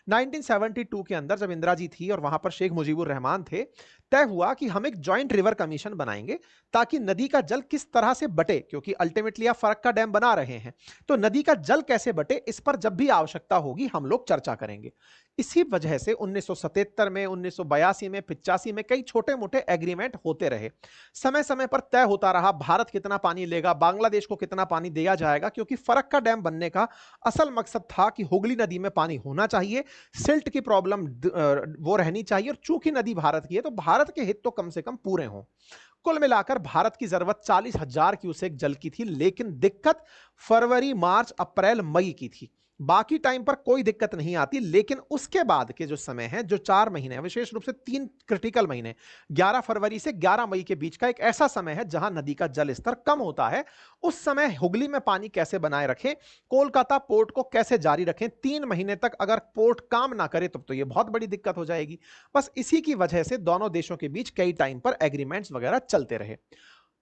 1972 के अंदर जब इंदिरा जी थी और वहां पर शेख मुजीबुर रहमान थे, तय हुआ कि हम एक जॉइंट रिवर कमीशन बनाएंगे ताकि नदी का जल किस तरह से बटे, क्योंकि अल्टीमेटली आप फरक्का डैम बना रहे हैं, तो नदी का जल कैसे बटे इस पर जब भी आवश्यकता होगी हम लोग चर्चा करेंगे। इसी वजह से 1977 में, 1982 में, 85 में कई छोटे मोटे एग्रीमेंट होते रहे। समय समय पर तय होता रहा भारत कितना पानी लेगा, बांग्लादेश को कितना पानी दिया जाएगा, क्योंकि फरक्का डैम बनने का असल मकसद था कि हुगली नदी में पानी होना चाहिए, सिल्ट की प्रॉब्लम वो रहनी चाहिए, और चूंकि नदी भारत की है तो भारत के हित तो कम से कम पूरे हों। कुल मिलाकर भारत की जरूरत 40,000 क्यूसेक जल की थी, लेकिन दिक्कत फरवरी, मार्च, अप्रैल, मई की थी। बाकी टाइम पर कोई दिक्कत नहीं आती, लेकिन उसके बाद के जो समय है, जो 4 महीने हैं, विशेष रूप से 3 क्रिटिकल महीने, 11 फरवरी से 11 मई के बीच का एक ऐसा समय है जहां नदी का जल स्तर कम होता है। उस समय हुगली में पानी कैसे बनाए रखें, कोलकाता पोर्ट को कैसे जारी रखें, 3 महीने तक अगर पोर्ट काम ना करे तब तो यह बहुत बड़ी दिक्कत हो जाएगी। बस इसी की वजह से दोनों देशों के बीच कई टाइम पर एग्रीमेंट्स वगैरह चलते रहे।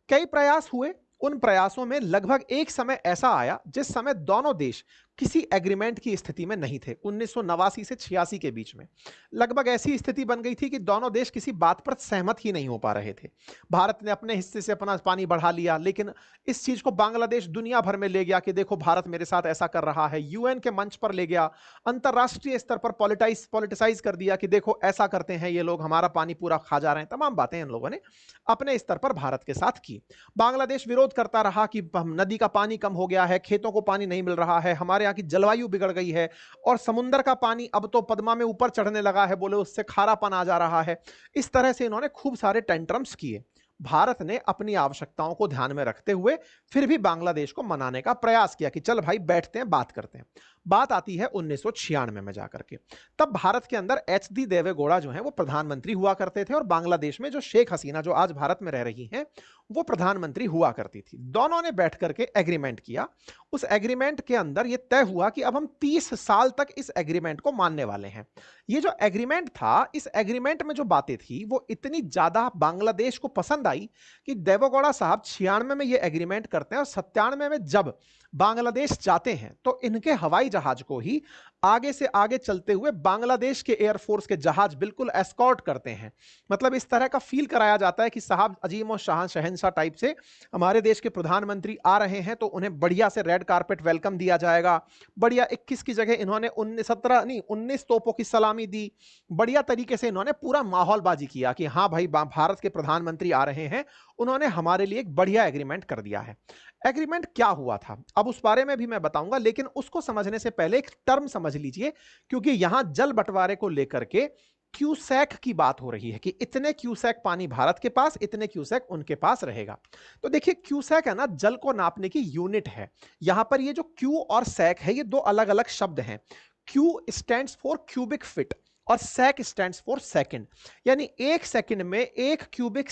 कई प्रयास हुए, उन प्रयासों में लगभग एक समय ऐसा आया जिस समय दोनों देश किसी एग्रीमेंट की स्थिति में नहीं थे। 1989 से 86 के बीच में लगभग ऐसी स्थिति बन गई थी कि दोनों देश किसी बात पर सहमत ही नहीं हो पा रहे थे। भारत ने अपने हिस्से से अपना पानी बढ़ा लिया, लेकिन इस चीज को बांग्लादेश दुनिया भर में ले गया कि देखो भारत मेरे साथ ऐसा कर रहा है, यूएन के मंच पर ले गया, अंतरराष्ट्रीय स्तर पर पॉलिटिसाइज कर दिया कि देखो ऐसा करते हैं ये लोग, हमारा पानी पूरा खा जा रहे हैं। तमाम बातें इन लोगों ने अपने स्तर पर भारत के साथ की। बांग्लादेश विरोध करता रहा कि नदी का पानी कम हो गया है, खेतों को पानी नहीं मिल रहा है, हमारे यहाँ की जलवायु बिगड़ गई है, और समुद्र का पानी अब तो पद्मा में ऊपर चढ़ने लगा है, बोले उससे खारापन आ जा रहा है। इस तरह से इन्होंने खूब सारे टेंट्रम्स किए। भारत ने अपनी आवश्यकताओं को ध्यान में रखते हुए फिर भी बांग्लादेश को मनाने का प्रयास किया कि चल भाई बैठते हैं, बात करते हैं। बात आती है 1996 में जाकर के। तब भारत के अंदर एच.डी. देवेगौड़ा जो है वो प्रधानमंत्री हुआ करते थे, और बांग्लादेश में जो शेख हसीना जो आज भारत में रह रही हैं वो प्रधानमंत्री हुआ करती थी। दोनों ने बैठ करके एग्रीमेंट किया। उस एग्रीमेंट के अंदर यह तय हुआ कि अब हम 30 साल तक इस एग्रीमेंट को मानने वाले हैं। ये जो एग्रीमेंट था, इस एग्रीमेंट में जो बातें थी वो इतनी ज्यादा बांग्लादेश को पसंद आई कि देवेगौड़ा साहब 96 में ये एग्रीमेंट करते हैं, और 97 में जब बांग्लादेश जाते हैं तो इनके हवाई जहाज को ही आगे से आगे चलते हुए बांग्लादेश के एयरफोर्स के जहाज बिल्कुल एस्कॉर्ट करते हैं। मतलब इस तरह का फील कराया जाता है कि साहब अजीम और शाह शहंशाह टाइप से हमारे देश के प्रधानमंत्री आ रहे हैं, तो उन्हें बढ़िया से रेड कारपेट वेलकम दिया जाएगा। बढ़िया 21 की जगह इन्होंने 19 तोपों की सलामी दी। बढ़िया तरीके से इन्होंने पूरा माहौलबाजी किया कि हाँ भाई भारत के प्रधानमंत्री आ रहे हैं, उन्होंने हमारे लिए एक बढ़िया एग्रीमेंट कर दिया है। एग्रीमेंट क्या हुआ था अब उस बारे में भी मैं बताऊंगा, लेकिन उसको समझने से पहले एक टर्म समझ लीजिए, क्योंकि यहां जल बंटवारे को लेकर के क्यूसेक की बात हो रही है कि इतने क्यूसेक पानी भारत के पास, इतने क्यूसेक उनके पास रहेगा। तो देखिए क्यूसेक है ना, जल को नापने की यूनिट है। यहां पर ये जो क्यू और सेक है, ये दो अलग अलग शब्द हैं। Q stands for cubic fit और सेक स्टैंड्स फॉर सेकंड। यानी एक सेकंड में एक क्यूबिक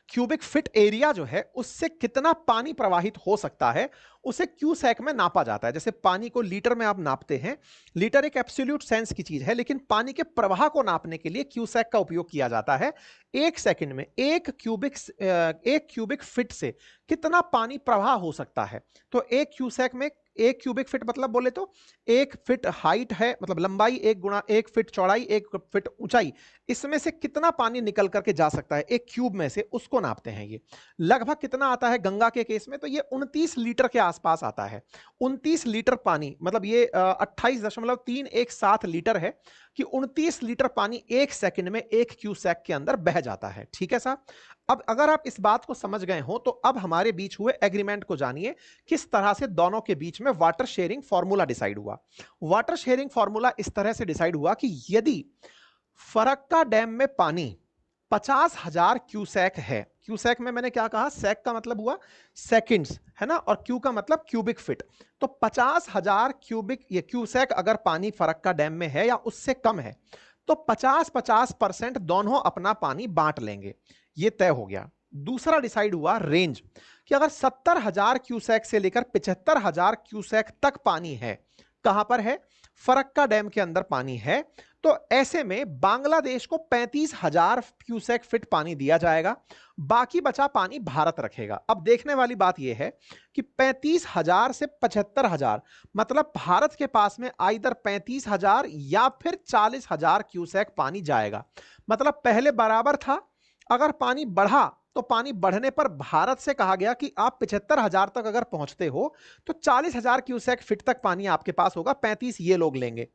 क्यूबिक फिट एरिया जो है उससे कितना पानी प्रवाहित हो सकता है, उसे क्यूसेक में नापा जाता है। जैसे पानी को लीटर में आप नापते हैं, लीटर एक एब्सोल्यूट सेंस की चीज है, लेकिन पानी के प्रवाह को नापने के लिए क्यूसेक का उपयोग किया जाता है। एक सेकंड में एक क्यूबिक फिट से कितना पानी प्रवाह हो सकता है। तो एक क्यूसेक में एक क्यूबिक फिट मतलब बोले तो एक फिट हाइट है, मतलब लंबाई, एक गुणा एक फिट चौड़ाई, एक फिट ऊंचाई, इसमें से कितना पानी निकल करके जा सकता है एक क्यूब में से, उसको नापते हैं। ये लगभग कितना आता है गंगा के केस में, तो ये 29 लीटर के आसपास आता है। 29 लीटर पानी, मतलब ये 28.317 लीटर है कि 29 लीटर पानी एक सेकंड में एक क्यूसेक के अंदर बह जाता है। ठीक है साहब। अब अगर आप इस बात को समझ गए हो तो अब हमारे बीच हुए एग्रीमेंट को जानिए, किस तरह से दोनों के बीच में वाटर शेयरिंग फॉर्मूला डिसाइड हुआ। वाटर शेयरिंग फॉर्मूला इस तरह से डिसाइड हुआ कि यदि फरक्का डैम में पानी 50,000 क्यूसेक है, क्यूसेक में मैंने क्या कहा, सेक का मतलब हुआ सेकंड्स है ना, और क्यू का मतलब क्यूबिक फिट, तो 50,000 क्यूसेक अगर पानी फरक्का डैम में है या उससे कम है तो 50-50% दोनों अपना पानी बांट लेंगे। ये तय हो गया। दूसरा डिसाइड हुआ रेंज, कि अगर 70,000 क्यूसेक से लेकर 75,000 क्यूसेक तक पानी है कहां पर है? फरक्का डैम के अंदर पानी है। तो ऐसे में बांग्लादेश को 35,000 क्यूसेक फिट पानी दिया जाएगा, बाकी बचा पानी भारत रखेगा। अब देखने वाली बात यह है कि 35,000 से 75,000, मतलब भारत के पास में आइदर 35,000 या फिर 40,000 क्यूसेक पानी जाएगा। मतलब पहले बराबर था, अगर पानी बढ़ा तो पानी बढ़ने पर भारत से कहा गया कि आप 75,000 तक अगर पहुंचते हो तो 40,000 क्यूसेक फिट तक पानी आपके पास होगा, 35 ये लोग लेंगे।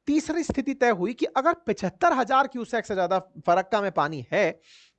तीसरी स्थिति तय हुई कि अगर 75,000 क्यूसेक से ज्यादा फरक्का में पानी है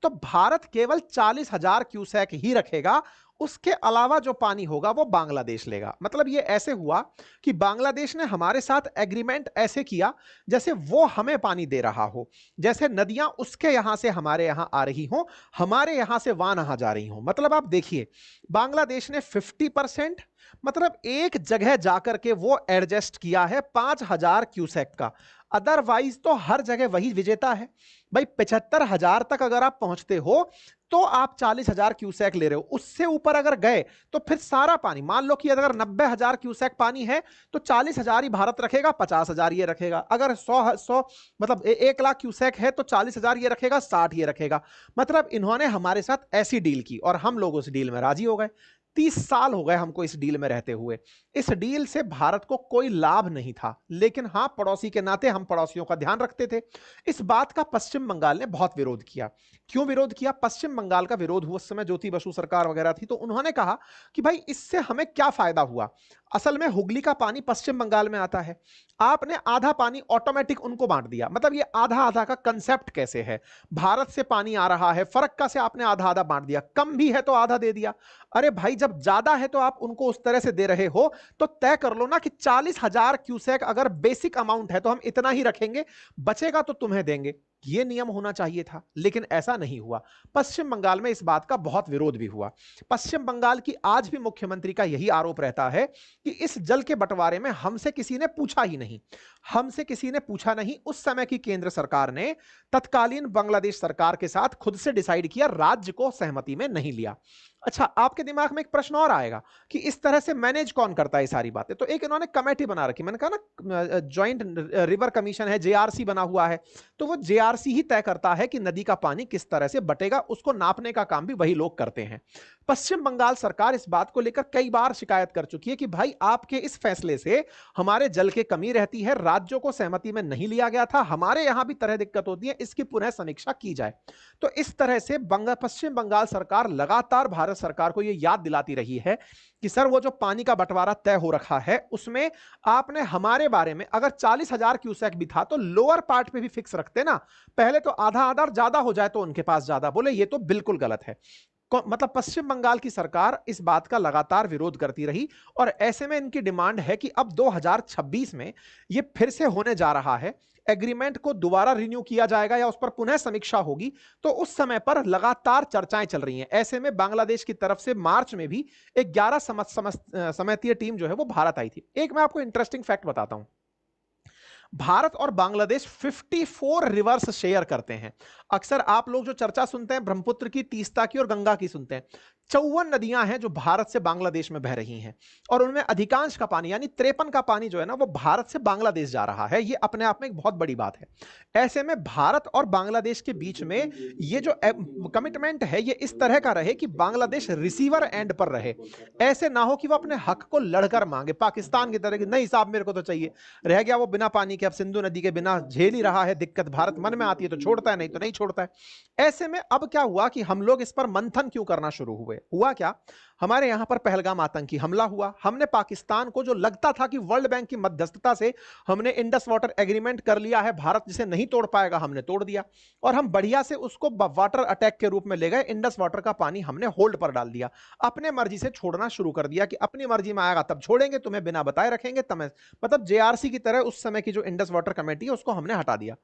तो भारत केवल 40,000 क्यूसेक ही रखेगा, उसके अलावा जो पानी होगा वो बांग्लादेश लेगा। मतलब ये ऐसे हुआ कि बांग्लादेश ने हमारे साथ एग्रीमेंट ऐसे किया जैसे वो हमें पानी दे रहा हो, जैसे नदियां उसके यहां से हमारे यहां आ रही हो, हमारे यहां से वहां नहा जा रही हो। मतलब आप देखिए, बांग्लादेश ने 50%, मतलब एक जगह जाकर के वो एडजस्ट किया है 5,000 क्यूसेक का, अदरवाइज तो हर जगह वही विजेता है। भाई 75,000 तक अगर आप पहुंचते हो तो आप 40,000 क्यूसेक ले रहे हो, उससे ऊपर अगर गए तो फिर सारा पानी, मान लो कि अगर 90,000 क्यूसेक पानी है तो 40,000 ही भारत रखेगा, 50,000 ये रखेगा। अगर 100 मतलब 1 लाख क्यूसेक है तो 40,000 ये रखेगा, 60 ये रखेगा। मतलब इन्होंने हमारे साथ ऐसी डील की और हम लोग उस डील में राजी हो गए। 30 साल हो गए हमको इस डील में रहते हुए। इस डील से भारत को कोई लाभ नहीं था, लेकिन हां, पड़ोसी के नाते हम पड़ोसियों का ध्यान रखते थे। इस बात का पश्चिम बंगाल ने बहुत विरोध किया। क्यों विरोध किया? पश्चिम बंगाल का विरोध हुआ, उस समय ज्योति बसु सरकार वगैरह थी, तो उन्होंने कहा कि भाई इससे हमें क्या फायदा हुआ। असल में हुगली का पानी पश्चिम बंगाल में आता है, आपने आधा पानी ऑटोमेटिक उनको बांट दिया। मतलब ये आधा आधा का कंसेप्ट कैसे है? भारत से पानी आ रहा है, फरक्का से आपने आधा आधा बांट दिया, कम भी है तो आधा दे दिया। अरे भाई, जब ज्यादा है तो आप उनको उस तरह से दे रहे हो तो तय कर लो ना कि 40,000 क्यूसेक अगर बेसिक अमाउंट है तो हम इतना ही रखेंगे, बचेगा तो तुम्हें देंगे। ये नियम होना चाहिए था, लेकिन ऐसा नहीं हुआ। पश्चिम बंगाल में इस बात का बहुत विरोध भी हुआ। पश्चिम बंगाल की आज भी मुख्यमंत्री का यही आरोप रहता है कि इस जल के बंटवारे में हमसे किसी ने पूछा ही नहीं, हमसे किसी ने पूछा नहीं। उस समय की केंद्र सरकार ने तत्कालीन बांग्लादेश सरकार के साथ खुद से डिसाइड किया, राज्य को सहमति में नहीं लिया। अच्छा, आपके दिमाग में एक प्रश्न और आएगा कि इस तरह से मैनेज कौन करता है सारी बातें? तो एक इन्होंने कमेटी बना रखी, मैंने कहा ना जॉइंट रिवर कमीशन है, जेआरसी बना हुआ है। तो वो जेआरसी ही तय करता है कि नदी का पानी किस तरह से बटेगा, उसको नापने का काम भी वही लोग करते हैं। पश्चिम बंगाल सरकार इस बात को लेकर कई बार शिकायत कर चुकी है कि भाई आपके इस फैसले से हमारे जल की कमी रहती है, राज्यों को सहमति में नहीं लिया गया था, हमारे यहां भी तरह दिक्कत होती है, इसकी पुनः समीक्षा की जाए। तो इस तरह से पश्चिम बंगाल सरकार लगातार भारत सरकार को यह याद दिलाती रही है कि सर, वो जो पानी का बंटवारा तय हो रखा है उसमें आपने हमारे बारे में, अगर 40,000 क्यूसेक भी था तो लोअर पार्ट पे भी फिक्स रखते ना, पहले तो आधा आधा ज्यादा हो जाए तो उनके पास ज्यादा। बोले ये तो बिल्कुल गलत है। मतलब पश्चिम बंगाल की सरकार इस बात का लगातार विरोध करती रही और ऐसे में इनकी डिमांड है कि अब 2026 में यह फिर से होने जा रहा है, एग्रीमेंट को दोबारा रिन्यू किया जाएगा या उस पर पुनः समीक्षा होगी। तो उस समय पर लगातार चर्चाएं चल रही हैं। ऐसे में बांग्लादेश की तरफ से मार्च में भी एक 11 समितीय टीम जो है वो भारत आई थी। एक मैं आपको इंटरेस्टिंग फैक्ट बताता हूं, भारत और बांग्लादेश 54 रिवर्स शेयर करते हैं। अक्सर आप लोग जो चर्चा सुनते हैं ब्रह्मपुत्र की, तीस्ता की और गंगा की सुनते हैं। 54 नदियां हैं जो भारत से बांग्लादेश में बह रही हैं और उनमें अधिकांश का पानी यानी 53 का पानी जो है ना वो भारत से बांग्लादेश जा रहा है। ये अपने आप में एक बहुत बड़ी बात है। ऐसे में भारत और बांग्लादेश के बीच में ये जो कमिटमेंट है ये इस तरह का रहे कि बांग्लादेश रिसीवर एंड पर रहे। ऐसे ना हो कि वो अपने हक को लड़कर मांगे, पाकिस्तान की तरह की, नहीं साहब मेरे को तो चाहिए, रह गया वो बिना पानी के, अब सिंधु नदी के बिना झेल ही रहा है दिक्कत, भारत मन में आती है तो छोड़ता है, नहीं तो नहीं छोड़ता है। ऐसे में अब क्या हुआ कि हम लोग इस पर मंथन क्यों करना शुरू हुए? हुआ क्या, हमारे यहां पर पहलगाम आतंकी हमला हुआ। हमने पाकिस्तान को, जो लगता था कि वर्ल्ड बैंक की मध्यस्थता से हमने इंडस वाटर एग्रीमेंट कर लिया है, भारत जिसे नहीं तोड़ पाएगा, हमने तोड़ दिया और हम बढ़िया से उसको वाटर अटैक के रूप में ले गए। इंडस वाटर का पानी हमने होल्ड पर डाल दिया, अपने मर्जी से छोड़ना शुरू कर दिया कि अपनी मर्जी में आएगा तब छोड़ेंगे, तुम्हें बिना बताए रखेंगे। मतलब जेआरसी की तरह उस समय की जो इंडस वाटर कमेटी है उसको हमने हटा दिया।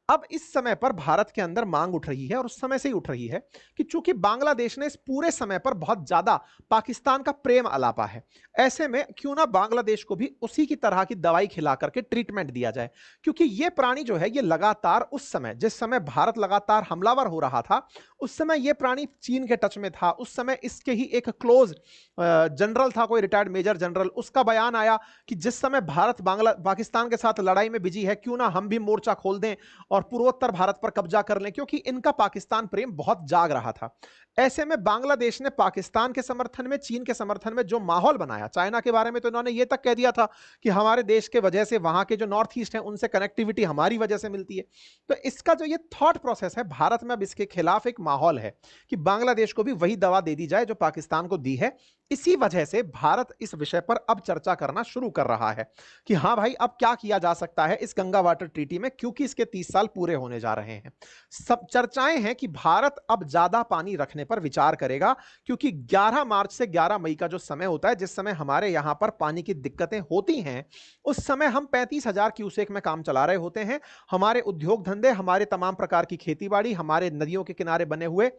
अब इस समय पर भारत के अंदर मांग उठ रही है और उस समय से ही उठ रही है कि चूंकि बांग्लादेश ने इस पूरे समय पर बहुत ज्यादा पाकिस्तान का प्रेम अलापा है, ऐसे में क्यों ना बांग्लादेश को भी उसी की तरह की दवाई खिला करके ट्रीटमेंट दिया जाए। क्योंकि ये प्राणी जो है ये लगातार उस समय, जिस समय भारत लगातार हमलावर हो रहा था, उस समय ये प्राणी चीन के टच में था। उस समय इसके ही एक क्लोज जनरल था, कोई रिटायर्ड मेजर जनरल, उसका बयान आया कि जिस समय भारत बांग्ला पाकिस्तान के साथ लड़ाई में बिजी है, क्यों ना हम भी मोर्चा खोल दें और पूर्वोत्तर भारत पर कब्जा कर लें, क्योंकि इनका पाकिस्तान प्रेम बहुत जाग रहा था। ऐसे में बांग्लादेश ने पाकिस्तान के समर्थन में, चीन के समर्थन में जो माहौल बनाया, चाइना के बारे में तो इन्होंने ये तक कह दिया था कि हमारे देश के वजह से वहां के जो नॉर्थ ईस्ट है उनसे कनेक्टिविटी हमारी वजह से मिलती है। तो इसका जो ये थॉट प्रोसेस है भारत में, अब इसके खिलाफ एक माहौल है कि बांग्लादेश को भी वही दवा दे दी जाए जो पाकिस्तान को दी है। इसी वजह से भारत इस विषय पर अब चर्चा करना शुरू कर रहा है कि हाँ भाई, अब क्या किया जा सकता है इस गंगा वाटर ट्रीटी में, क्योंकि इसके 30 साल पूरे होने जा रहे हैं। सब चर्चाएं हैं कि भारत अब ज्यादा पानी रखने पर विचार करेगा, क्योंकि 11 मार्च से 11 मई का जो समय होता है, जिस समय हमारे यहां पर पानी की दिक्कतें होती हैं, उस समय हम 35,000 क्यूसेक में काम चला रहे होते हैं। हमारे उद्योग धंधे, हमारे तमाम प्रकार की खेतीबाड़ी, हमारे नदियों के किनारे बने हुए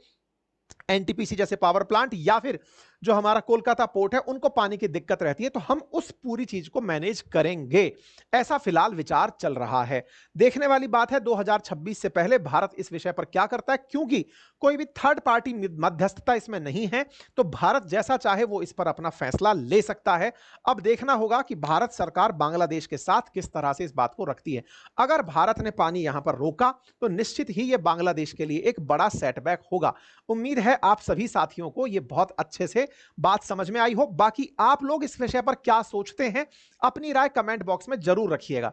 एनटीपीसी जैसे पावर प्लांट या फिर जो हमारा कोलकाता पोर्ट है, उनको पानी की दिक्कत रहती है। तो हम उस पूरी चीज को मैनेज करेंगे, ऐसा फिलहाल विचार चल रहा है। देखने वाली बात है 2026 से पहले भारत इस विषय पर क्या करता है, क्योंकि कोई भी थर्ड पार्टी मध्यस्थता इसमें नहीं है, तो भारत जैसा चाहे वो इस पर अपना फैसला ले सकता है। अब देखना होगा कि भारत सरकार बांग्लादेश के साथ किस तरह से इस बात को रखती है। अगर भारत ने पानी यहां पर रोका तो निश्चित ही यह बांग्लादेश के लिए एक बड़ा सेटबैक होगा। उम्मीद है आप सभी साथियों को यह बहुत अच्छे से बात समझ में आई हो। बाकी आप लोग इस विषय पर क्या सोचते हैं, अपनी राय कमेंट बॉक्स में जरूर रखिएगा।